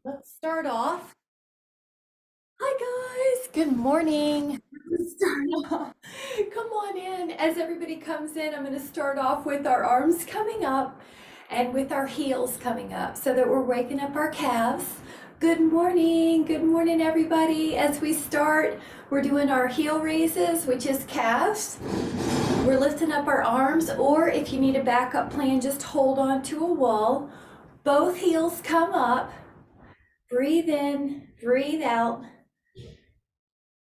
Let's start off. Hi guys, good morning. Let's start off. Come on in. As everybody comes in, I'm going to start off with our arms coming up and with our heels coming up so that we're waking up our calves. Good morning everybody. As we start, we're doing our heel raises, which is calves. We're lifting up our arms, or if you need a backup plan, just hold on to a wall. Both heels come up. Breathe in, breathe out.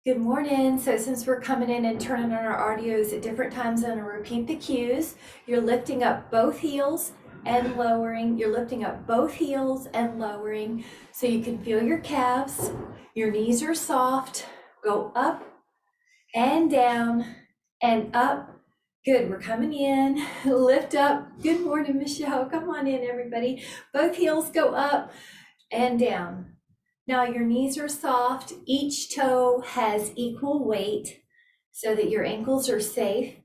Good morning. So since we're coming in and turning on our audios at different times, I'm going to repeat the cues. You're lifting up both heels and lowering. You're lifting up both heels and lowering so you can feel your calves. Your knees are soft. Go up and down and up. Good. We're coming in. Lift up. Good morning, Michelle. Come on in, everybody. Both heels go up and down. Now your knees are soft. Each toe has equal weight so that your ankles are safe.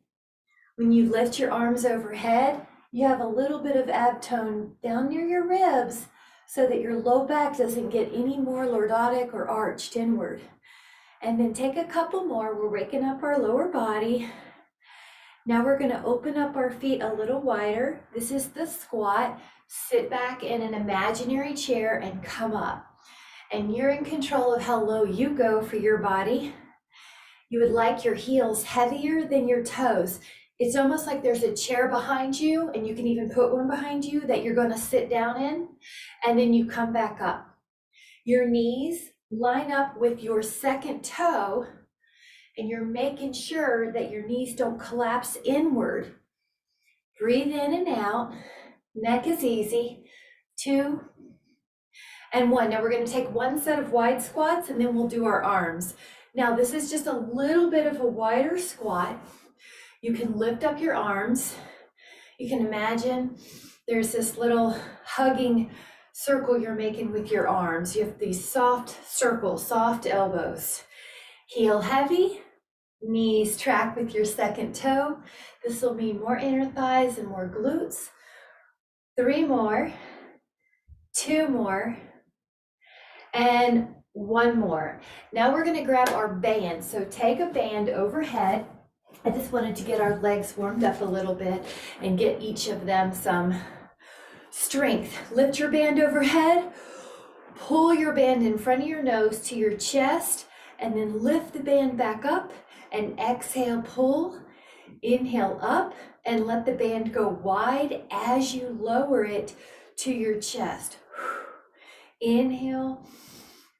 When you lift your arms overhead, you have a little bit of ab tone down near your ribs so that your low back doesn't get any more lordotic or arched inward. And then take a couple more. We're waking up our lower body. Now we're going to open up our feet a little wider. This is the squat. Sit back in an imaginary chair and come up. And you're in control of how low you go for your body. You would like your heels heavier than your toes. It's almost like there's a chair behind you, and you can even put one behind you that you're going to sit down in, and then you come back up. Your knees line up with your second toe, and you're making sure that your knees don't collapse inward. Breathe in and out. Neck is easy. 2 and 1. Now we're going to take one set of wide squats and then we'll do our arms. Now this is just a little bit of a wider squat. You can lift up your arms. You can imagine there's this little hugging circle you're making with your arms. You have these soft circles, soft elbows. Heel heavy, knees track with your second toe. This will mean more inner thighs and more glutes. 3 more, 2 more, and 1 more. Now we're going to grab our band. So take a band overhead. I just wanted to get our legs warmed up a little bit and get each of them some strength. Lift your band overhead. Pull your band in front of your nose to your chest, and then lift the band back up and exhale, pull. Inhale up and let the band go wide as you lower it to your chest. Inhale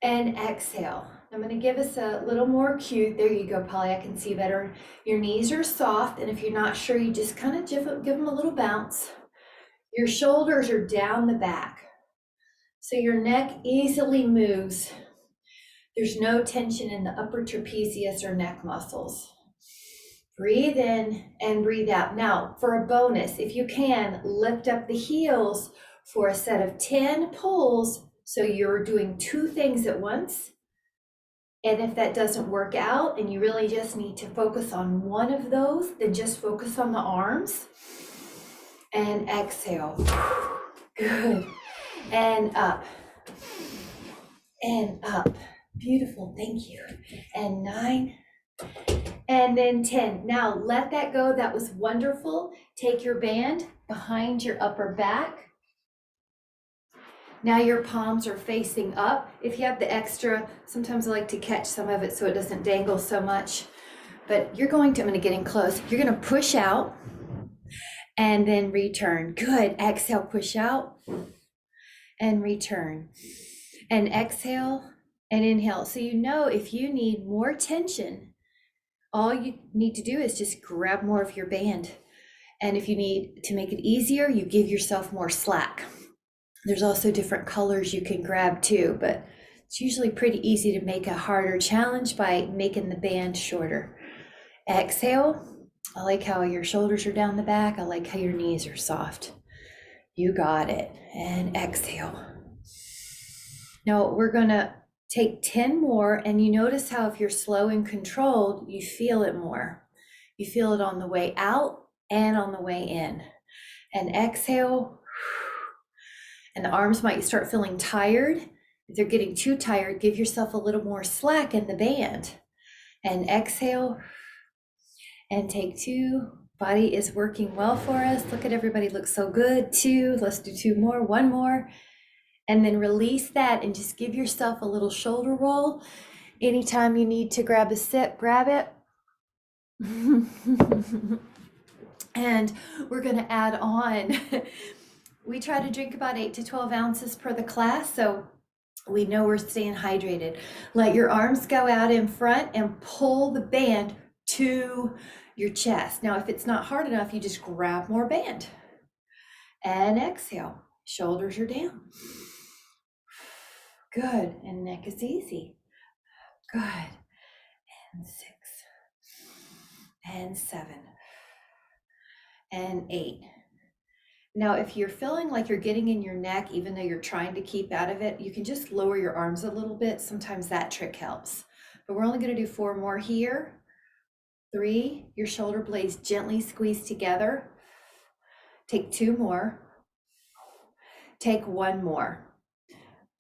and exhale. I'm going to give us a little more cue. There you go, Polly. I can see better. Your knees are soft, and if you're not sure, you just kind of give them a little bounce. Your shoulders are down the back, so your neck easily moves. There's no tension in the upper trapezius or neck muscles. Breathe in and breathe out. Now, for a bonus, if you can, lift up the heels for a set of 10 pulls. So you're doing 2 things at once. And if that doesn't work out and you really just need to focus on one of those, then just focus on the arms. And exhale. Good. And up. And up. Beautiful. Thank you. And 9. And then 10. Now let that go. That was wonderful. Take your band behind your upper back. Now your palms are facing up. If you have the extra, sometimes I like to catch some of it so it doesn't dangle so much. But I'm going to get in close. You're going to push out and then return. Good. Exhale, push out and return. And exhale and inhale. So you know if you need more tension, all you need to do is just grab more of your band. And if you need to make it easier, you give yourself more slack. There's also different colors you can grab too, but it's usually pretty easy to make a harder challenge by making the band shorter. Exhale. I like how your shoulders are down the back. I like how your knees are soft. You got it. And exhale. Now we're going to take 10 more, and you notice how if you're slow and controlled, you feel it more. You feel it on the way out and on the way in. And exhale And the arms might start feeling tired. If they're getting too tired, give yourself a little more slack in the band. And exhale and take 2. Body is working well for us. Look at everybody, looks so good. 2, let's do 2 more, 1 more. And then release that and just give yourself a little shoulder roll. Anytime you need to grab a sip, grab it. And we're going to add on. We try to drink about 8 to 12 ounces per the class, so we know we're staying hydrated. Let your arms go out in front and pull the band to your chest. Now, if it's not hard enough, you just grab more band. And exhale. Shoulders are down. Good. And neck is easy. Good. And 6. And 7. And 8. Now, if you're feeling like you're getting in your neck, even though you're trying to keep out of it, you can just lower your arms a little bit. Sometimes that trick helps. But we're only going to do 4 more here. 3, your shoulder blades gently squeeze together. Take 2 more. Take 1 more.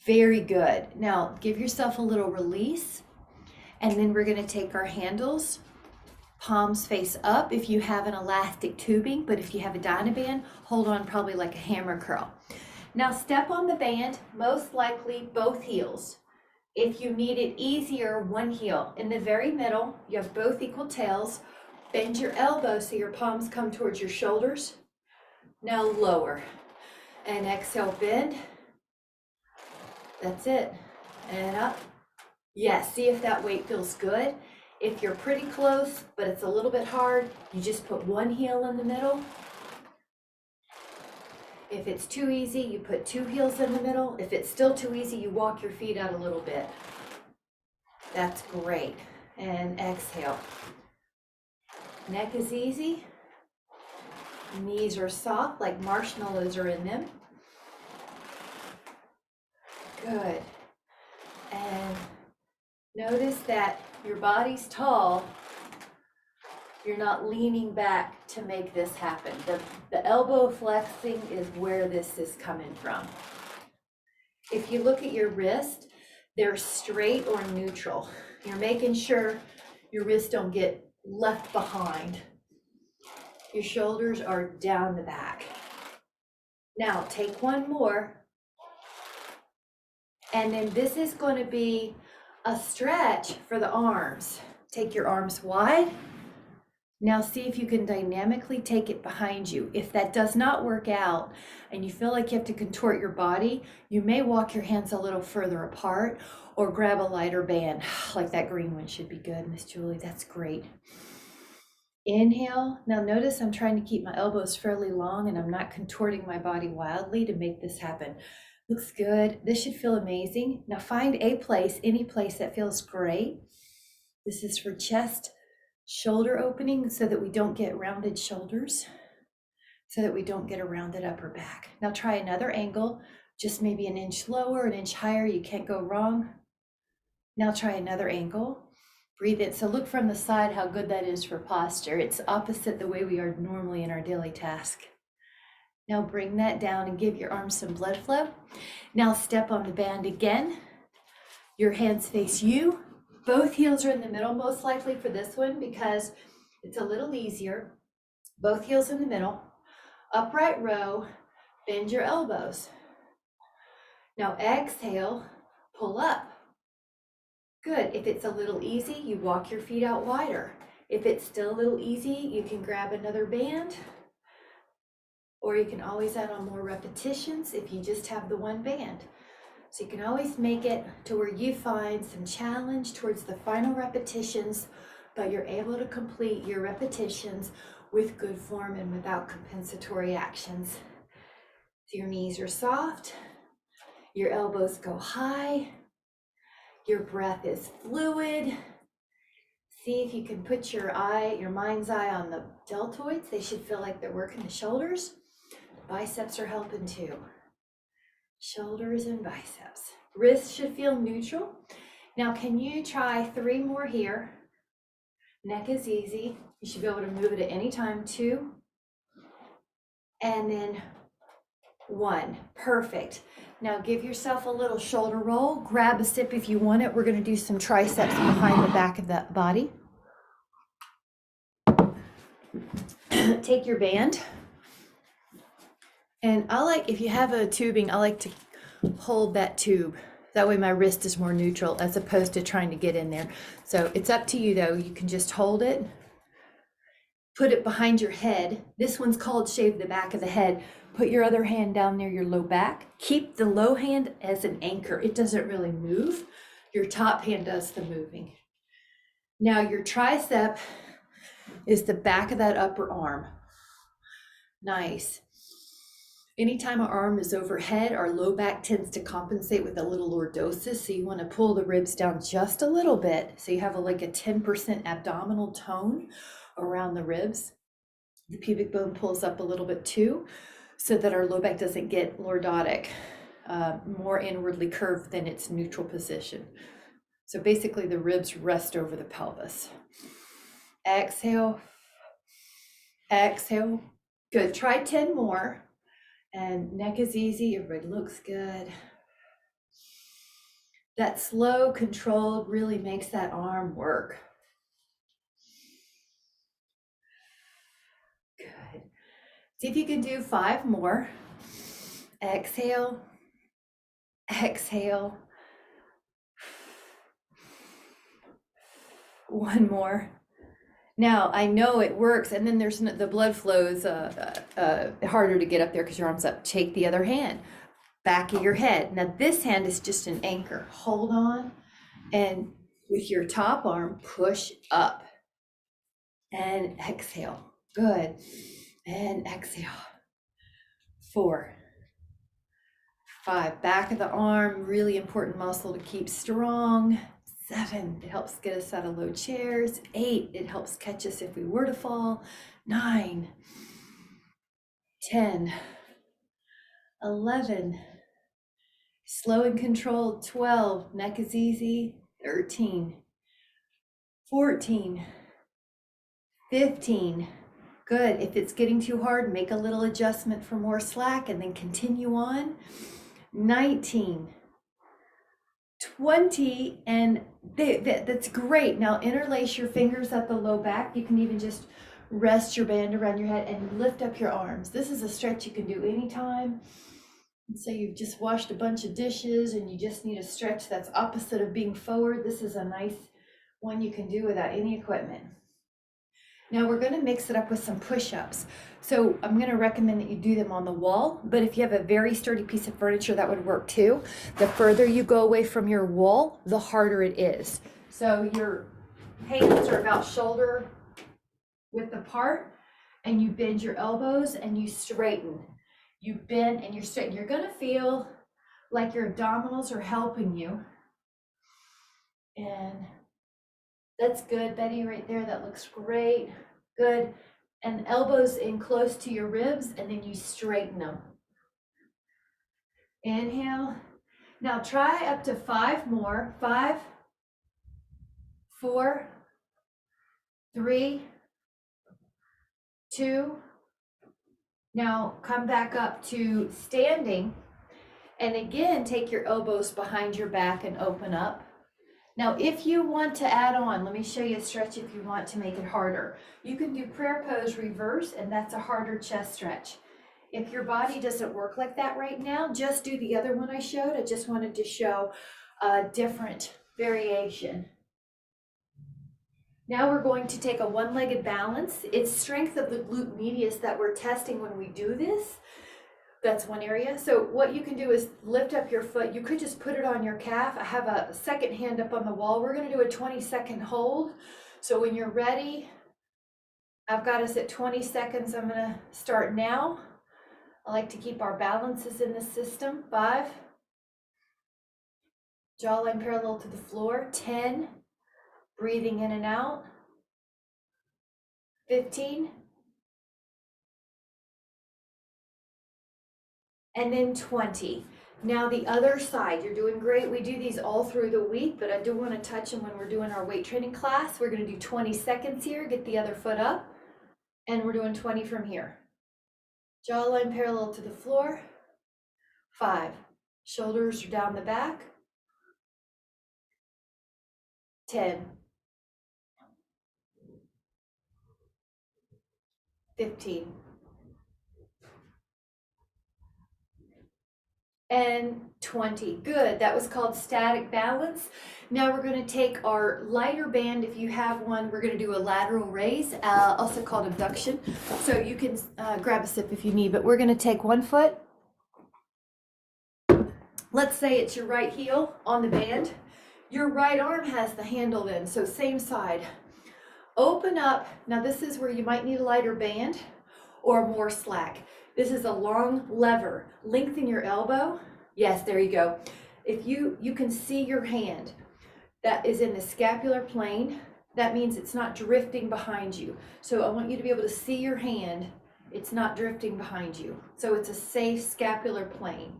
Very good. Now, give yourself a little release. And then we're going to take our handles, palms face up if you have an elastic tubing, but if you have a dynaband, hold on probably like a hammer curl. Now step on the band, most likely both heels. If you need it easier, 1 heel. In the very middle, you have both equal tails. Bend your elbows so your palms come towards your shoulders. Now lower. And exhale, bend. That's it. And up. Yes, see if that weight feels good. If you're pretty close, but it's a little bit hard, you just put 1 heel in the middle. If it's too easy, you put 2 heels in the middle. If it's still too easy, you walk your feet out a little bit. That's great. And exhale. Neck is easy. Knees are soft, like marshmallows are in them. Good. And notice that your body's tall. You're not leaning back to make this happen. The elbow flexing is where this is coming from. If you look at your wrist, they're straight or neutral. You're making sure your wrists don't get left behind. Your shoulders are down the back. Now take 1 more. And then this is going to be a stretch for the arms. Take your arms wide. Now see if you can dynamically take it behind you. If that does not work out and you feel like you have to contort your body, you may walk your hands a little further apart or grab a lighter band. Like that green one should be good, Miss Julie. That's great. Inhale. Now notice I'm trying to keep my elbows fairly long and I'm not contorting my body wildly to make this happen. Looks good. This should feel amazing. Now find a place, any place that feels great. This is for chest, shoulder opening so that we don't get rounded shoulders, so that we don't get a rounded upper back. Now try another angle, just maybe 1 inch lower, 1 inch higher. You can't go wrong. Now try another angle. Breathe it. So look from the side how good that is for posture. It's opposite the way we are normally in our daily task. Now bring that down and give your arms some blood flow. Now step on the band again. Your hands face you. Both heels are in the middle, most likely for this one because it's a little easier. Both heels in the middle. Upright row, bend your elbows. Now exhale, pull up. Good. If it's a little easy, you walk your feet out wider. If it's still a little easy, you can grab another band, or you can always add on more repetitions if you just have the 1 band. So you can always make it to where you find some challenge towards the final repetitions, but you're able to complete your repetitions with good form and without compensatory actions. So your knees are soft, your elbows go high, your breath is fluid. See if you can put your mind's eye on the deltoids. They should feel like they're working the shoulders. Biceps are helping too. Shoulders and biceps. Wrists should feel neutral. Now, can you try 3 more here? Neck is easy. You should be able to move it at any time. 2. And then 1. Perfect. Now give yourself a little shoulder roll. Grab a sip if you want it. We're going to do some triceps behind the back of the body. Take your band. And if you have a tubing, I like to hold that tube. That way my wrist is more neutral as opposed to trying to get in there. So it's up to you though. You can just hold it, put it behind your head. This one's called shave the back of the head. Put your other hand down near your low back. Keep the low hand as an anchor. It doesn't really move. Your top hand does the moving. Now your tricep is the back of that upper arm. Nice. Anytime our arm is overhead, our low back tends to compensate with a little lordosis. So you want to pull the ribs down just a little bit. So you have like a 10% abdominal tone around the ribs. The pubic bone pulls up a little bit too, so that our low back doesn't get lordotic, more inwardly curved than its neutral position. So basically the ribs rest over the pelvis. Exhale, exhale. Good, try 10 more. And neck is easy, everybody looks good. That slow, controlled really makes that arm work. Good. See if you can do 5 more. Exhale, exhale. 1 more. Now I know it works, and then there's the blood flows harder to get up there because your arm's up. Take the other hand, back of your head. Now this hand is just an anchor. Hold on, and with your top arm, push up and exhale. Good, and exhale. 4, 5, back of the arm, really important muscle to keep strong. 7, it helps get us out of low chairs. 8, it helps catch us if we were to fall. 9, 10, 11, slow and controlled. 12, neck is easy. 13, 14, 15. Good. If it's getting too hard, make a little adjustment for more slack and then continue on. 19, 20, and that's great. Now interlace your fingers at the low back. You can even just rest your band around your head and lift up your arms. This is a stretch you can do anytime. And so you've just washed a bunch of dishes and you just need a stretch that's opposite of being forward. This is a nice one you can do without any equipment. Now we're going to mix it up with some push-ups. So I'm going to recommend that you do them on the wall, but if you have a very sturdy piece of furniture, that would work too. The further you go away from your wall, the harder it is. So your hands are about shoulder width apart, and you bend your elbows and you straighten. You bend and you straighten. You're going to feel like your abdominals are helping you. And that's good, Betty, right there. That looks great. Good. And elbows in close to your ribs, and then you straighten them. Inhale. Now try up to 5 more. 5, 4, 3, 2. Now come back up to standing. And again, take your elbows behind your back and open up. Now, if you want to add on, let me show you a stretch if you want to make it harder. You can do prayer pose reverse, and that's a harder chest stretch. If your body doesn't work like that right now, just do the other one I showed. I just wanted to show a different variation. Now we're going to take a one-legged balance. It's strength of the glute medius that we're testing when we do this. That's one area. So what you can do is lift up your foot. You could just put it on your calf. I have a second hand up on the wall. We're going to do a 20-second hold. So when you're ready, I've got us at 20 seconds. I'm going to start now. I like to keep our balances in the system. 5, jawline parallel to the floor. 10, breathing in and out. 15, and then 20. Now the other side, you're doing great. We do these all through the week, but I do want to touch them when we're doing our weight training class. We're going to do 20 seconds here, get the other foot up, and we're doing 20 from here. Jawline parallel to the floor. 5. Shoulders are down the back. 10. 15. And 20. Good. That was called static balance. Now we're going to take our lighter band. If you have one, we're going to do a lateral raise, also called abduction. So you can grab a sip if you need, but we're going to take one foot. Let's say it's your right heel on the band. Your right arm has the handle in, so same side. Open up. Now this is where you might need a lighter band or more slack. This is a long lever. Lengthen your elbow. Yes, there you go. If you can see your hand that is in the scapular plane, that means it's not drifting behind you. So I want you to be able to see your hand. It's not drifting behind you. So it's a safe scapular plane.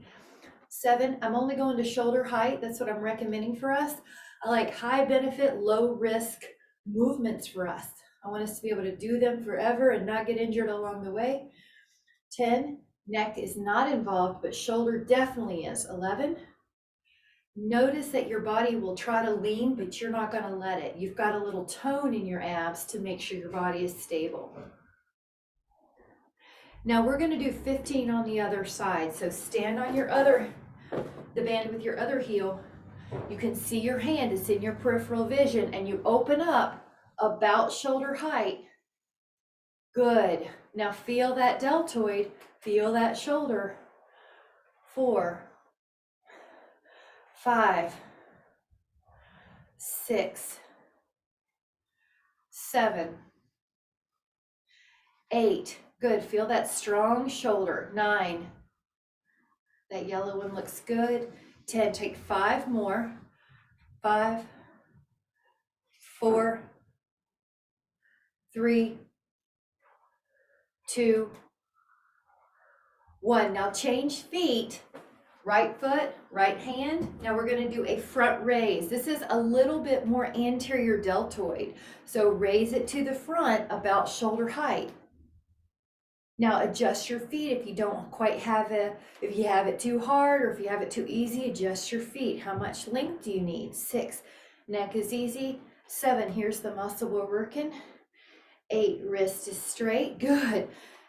7, I'm only going to shoulder height. That's what I'm recommending for us. I like high benefit, low risk movements for us. I want us to be able to do them forever and not get injured along the way. 10, neck is not involved, but shoulder definitely is. 11, notice that your body will try to lean, but you're not going to let it. You've got a little tone in your abs to make sure your body is stable. Now we're going to do 15 on the other side. So stand on the band with your other heel. You can see your hand, it's in your peripheral vision, and you open up about shoulder height. Good. Now feel that deltoid, feel that shoulder. 4, 5, 6, 7, 8. Good. Feel that strong shoulder. 9. That yellow one looks good. 10. Take 5 more. 5, 4, 3, 2, 1. Now change feet. Right foot, right hand. Now we're going to do a front raise. This is a little bit more anterior deltoid. So raise it to the front about shoulder height. Now adjust your feet if you don't quite have it, if you have it too hard or if you have it too easy, adjust your feet. How much length do you need? 6, neck is easy. 7, here's the muscle we're working. 8, wrist is straight. Good.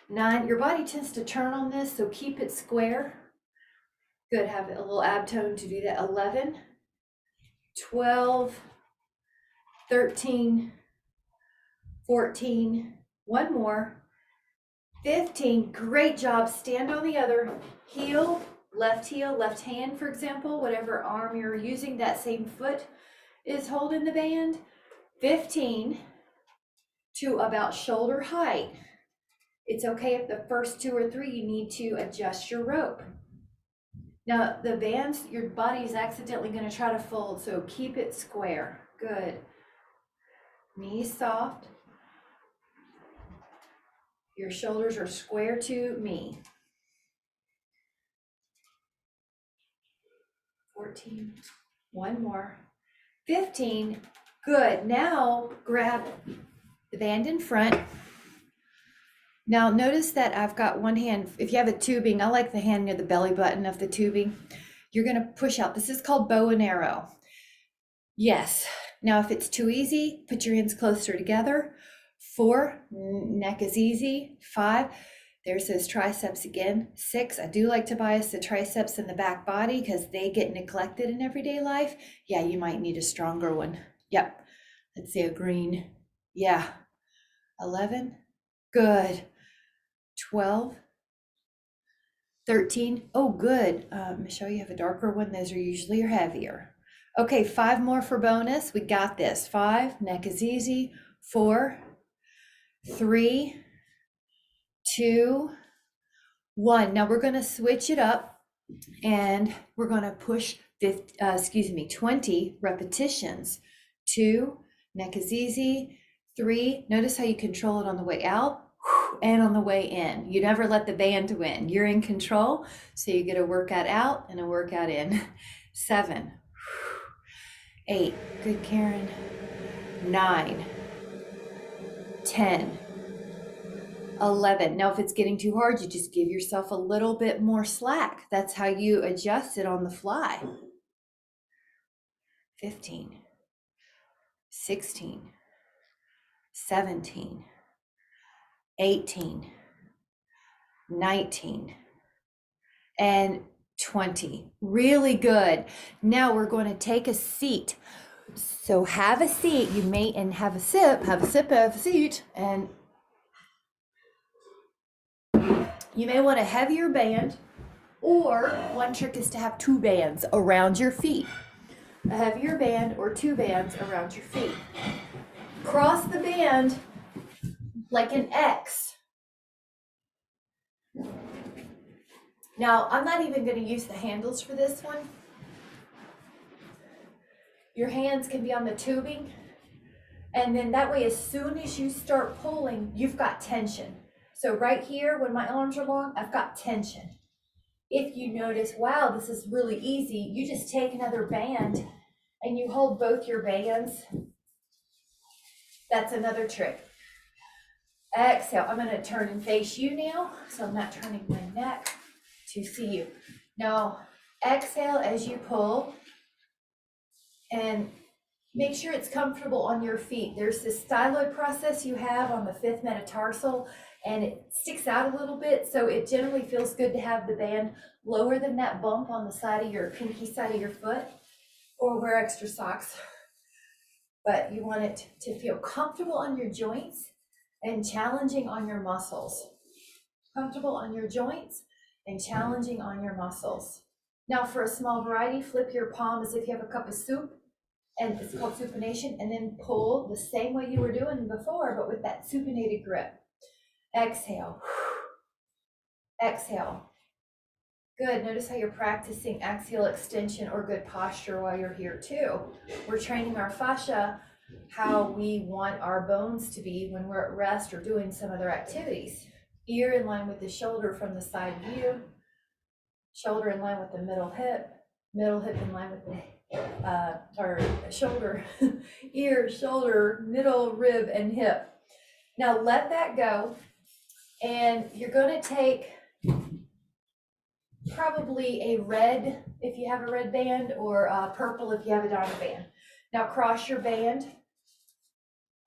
9, your body tends to turn on this, so keep it square. Good, have a little ab tone to do that. 11, 12, 13, 14, one more, 15, great job. Stand on the other heel, left hand, for example, whatever arm you're using, that same foot is holding the band. 15 to about shoulder height. It's okay if the first 2 or 3 you need to adjust your rope. Now the bands, your body is accidentally going to try to fold, so keep it square. Good. Knees soft. Your shoulders are square to me. 14, one more. 15, good. Now grab the band in front. Now notice that I've got one hand, if you have a tubing, I like the hand near the belly button of the tubing. You're going to push out. This is called bow and arrow. Yes. Now if it's too easy, put your hands closer together. 4, neck is easy. 5, there's those triceps again. 6, I do like to bias the triceps in the back body because they get neglected in everyday life. Yeah, you might need a stronger one. Yep. Let's see, a green. Yeah. 11, good. 12, 13, oh good. Michelle, you have a darker one. Those are usually heavier. Okay, 5 more for bonus. We got this. 5, neck is easy. 4, 3, 2, 1. Now we're going to switch it up and we're going to push 20 repetitions. 2, neck is easy. 3, notice how you control it on the way out and on the way in. You never let the band win. You're in control, so you get a workout out and a workout in. 7, 8, good Karen. 9, 10, 11. Now, if it's getting too hard, you just give yourself a little bit more slack. That's how you adjust it on the fly. 15, 16, 17, 18, 19, and 20. Really good. Now we're going to take a seat. So have a seat, and have a sip of a seat, and you may want a heavier band, or one trick is to have 2 bands around your feet. A heavier band or 2 bands around your feet. Cross the band like an X. Now, I'm not even going to use the handles for this one. Your hands can be on the tubing, and then that way, as soon as you start pulling, you've got tension. So right here, when my arms are long, I've got tension. If you notice, wow, this is really easy, you just take another band and you hold both your bands. That's another trick. Exhale. I'm going to turn and face you now, so I'm not turning my neck to see you. Now, exhale as you pull, and make sure it's comfortable on your feet. There's this styloid process you have on the 5th metatarsal, and it sticks out a little bit, so it generally feels good to have the band lower than that bump on the side of your pinky side of your foot, or wear extra socks. But you want it to feel comfortable on your joints and challenging on your muscles. Comfortable on your joints and challenging on your muscles. Now for a small variety, flip your palm as if you have a cup of soup, and it's called supination, and then pull the same way you were doing before, but with that supinated grip. Exhale. Exhale. Good. Notice how you're practicing axial extension or good posture while you're here too. We're training our fascia how we want our bones to be when we're at rest or doing some other activities. Ear in line with the shoulder from the side view. Shoulder in line with the middle hip in line with the shoulder, ear, shoulder, middle rib, and hip. Now let that go, and you're going to take probably a red if you have a red band, or purple if you have a diamond band. Now cross your band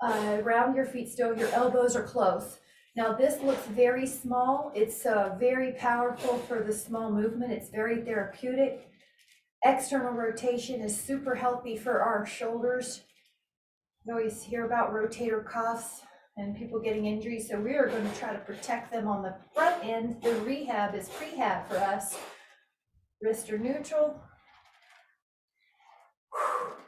around your feet still, your elbows are close. Now this looks very small. It's very powerful for the small movement. It's very therapeutic. External rotation is super healthy for our shoulders. You always hear about rotator cuffs and people getting injuries, so we are going to try to protect them on the front end. The rehab is prehab for us. Wrists are neutral.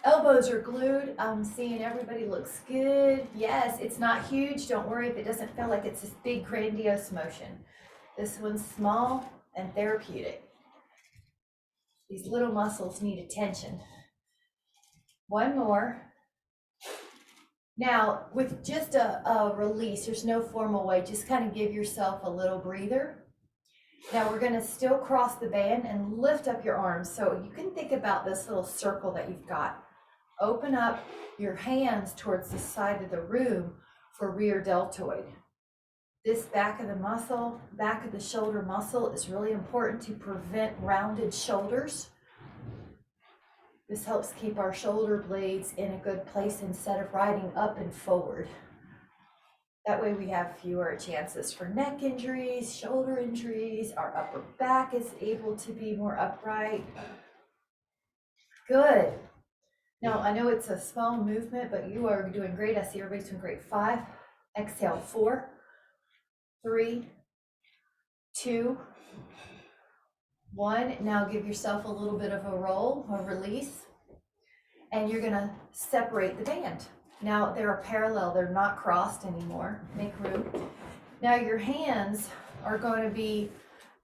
Elbows are glued. I'm seeing everybody looks good. Yes, it's not huge. Don't worry if it doesn't feel like it's this big grandiose motion. This one's small and therapeutic. These little muscles need attention. One more. Now, with just a release, there's no formal way, just kind of give yourself a little breather. Now we're going to still cross the band and lift up your arms. So you can think about this little circle that you've got. Open up your hands towards the side of the room for rear deltoid. This back of the muscle, back of the shoulder muscle is really important to prevent rounded shoulders. This helps keep our shoulder blades in a good place instead of riding up and forward. That way we have fewer chances for neck injuries, shoulder injuries. Our upper back is able to be more upright. Good. Now, I know it's a small movement, but you are doing great. I see everybody's doing great. 5, exhale, 4, 3, 2, 1. Now give yourself a little bit of a roll, a release, and you're gonna separate the band. Now they're parallel, they're not crossed anymore. Make room. Now your hands are going to be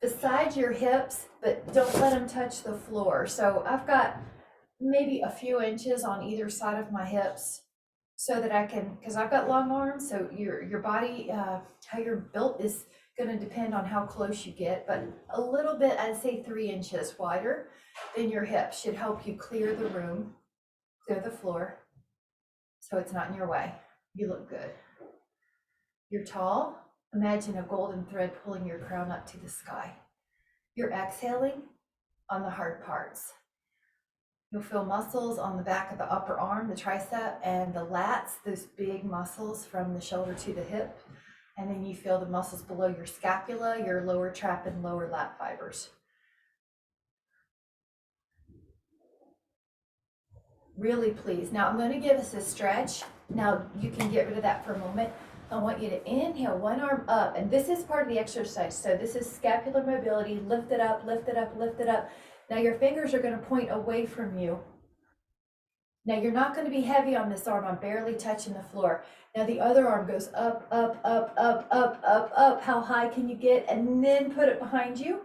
beside your hips, but don't let them touch the floor. So I've got maybe a few inches on either side of my hips so that I can, because I've got long arms, so your body, how you're built is going to depend on how close you get, but a little bit, I'd say 3 inches wider than your hips should help you clear the room, clear the floor, so it's not in your way. You look good. You're tall, Imagine a golden thread pulling your crown up to the sky. You're exhaling on the hard parts. You'll feel muscles on the back of the upper arm, the tricep, and the lats, those big muscles from the shoulder to the hip. And then you feel the muscles below your scapula, your lower trap and lower lat fibers. Really please. Now I'm going to give us a stretch. Now you can get rid of that for a moment. I want you to inhale, one arm up, and this is part of the exercise. So this is scapular mobility. Lift it up, lift it up, lift it up. Now your fingers are going to point away from you. Now you're not going to be heavy on this arm. I'm barely touching the floor. Now the other arm goes up, up, up, up, up, up, up. How high can you get? And then put it behind you.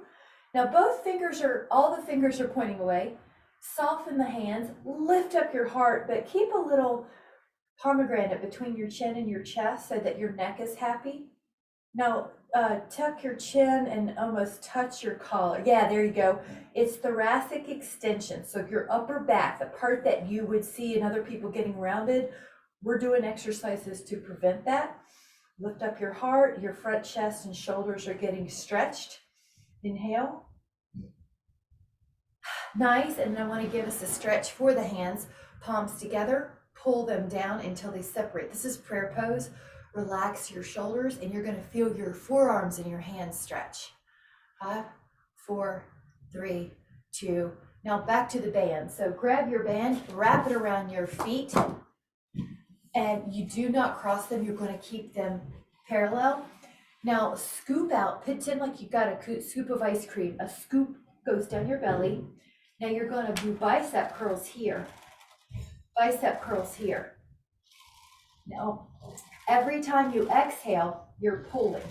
Now all the fingers are pointing away. Soften the hands, lift up your heart, but keep a little pomegranate between your chin and your chest so that your neck is happy. Now, tuck your chin and almost touch your collar. Yeah, there you go. It's thoracic extension. So your upper back, the part that you would see in other people getting rounded, we're doing exercises to prevent that. Lift up your heart, your front chest and shoulders are getting stretched. Inhale. Nice, and I want to give us a stretch for the hands, palms together, pull them down until they separate. This is prayer pose. Relax your shoulders and you're going to feel your forearms and your hands stretch. 5, 4, 3, 2. Now back to the band. So grab your band, wrap it around your feet, and you do not cross them. You're going to keep them parallel. Now scoop out, pretend like you've got a scoop of ice cream. A scoop goes down your belly. Now you're going to do bicep curls here, bicep curls here. Now, every time you exhale, you're pulling.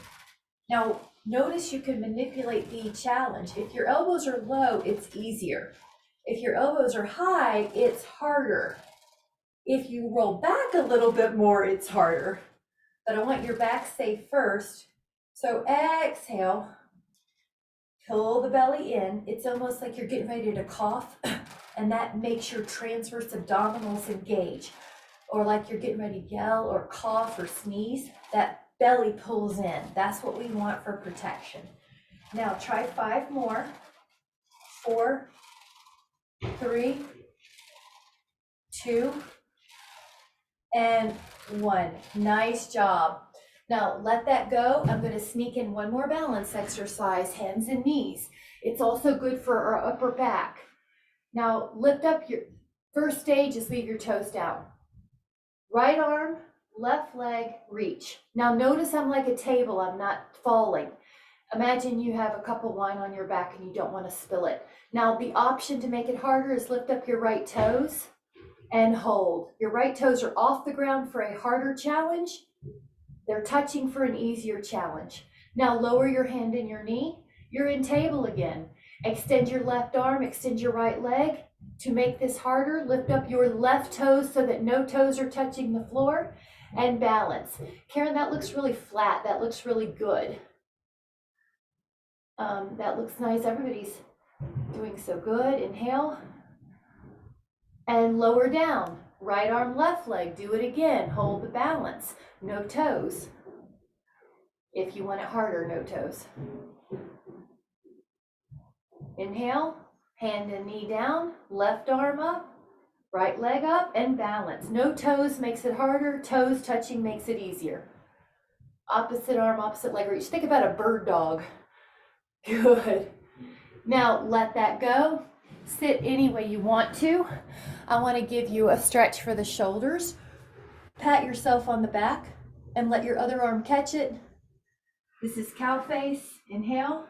Now, notice you can manipulate the challenge. If your elbows are low, it's easier. If your elbows are high, it's harder. If you roll back a little bit more, it's harder. But I want your back safe first. So exhale. Pull the belly in. It's almost like you're getting ready to cough, and that makes your transverse abdominals engage. Or like you're getting ready to yell or cough or sneeze, that belly pulls in. That's what we want for protection. Now try 5 more. 4, 3, 2, and 1. Nice job. Now let that go. I'm going to sneak in one more balance exercise, hands and knees. It's also good for our upper back. Now lift up your first stage is leave your toes down. Right arm, left leg, reach. Now notice I'm like a table, I'm not falling. Imagine you have a cup of wine on your back and you don't want to spill it. Now the option to make it harder is lift up your right toes and hold. Your right toes are off the ground for a harder challenge. They're touching for an easier challenge. Now lower your hand and your knee. You're in table again. Extend your left arm, extend your right leg. To make this harder, lift up your left toes so that no toes are touching the floor, and balance. Karen, that looks really flat. That looks really good. That looks nice. Everybody's doing so good. Inhale. And lower down. Right arm, left leg. Do it again. Hold the balance. No toes. If you want it harder, no toes. Inhale. Hand and knee down. Left arm up. Right leg up and balance. No toes makes it harder. Toes touching makes it easier. Opposite arm, opposite leg reach. Think about a bird dog. Good. Now let that go. Sit any way you want to. I want to give you a stretch for the shoulders. Pat yourself on the back and let your other arm catch it. This is cow face. Inhale.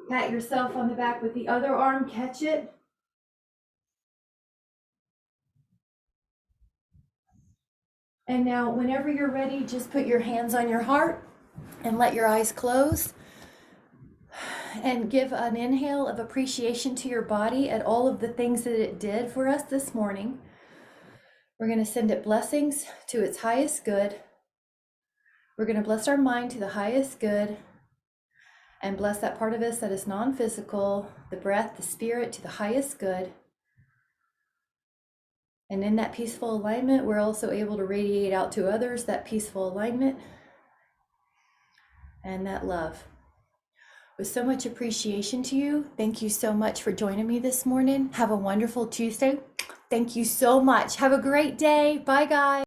Pat yourself on the back with the other arm, catch it. And now whenever you're ready, just put your hands on your heart and let your eyes close. And give an inhale of appreciation to your body at all of the things that it did for us this morning. We're going to send it blessings to its highest good. We're going to bless our mind to the highest good. And bless that part of us that is non-physical, the breath, the spirit, to the highest good. And in that peaceful alignment, we're also able to radiate out to others that peaceful alignment. and that love. With so much appreciation to you, thank you so much for joining me this morning. Have a wonderful Tuesday. Thank you so much. Have a great day. Bye, guys.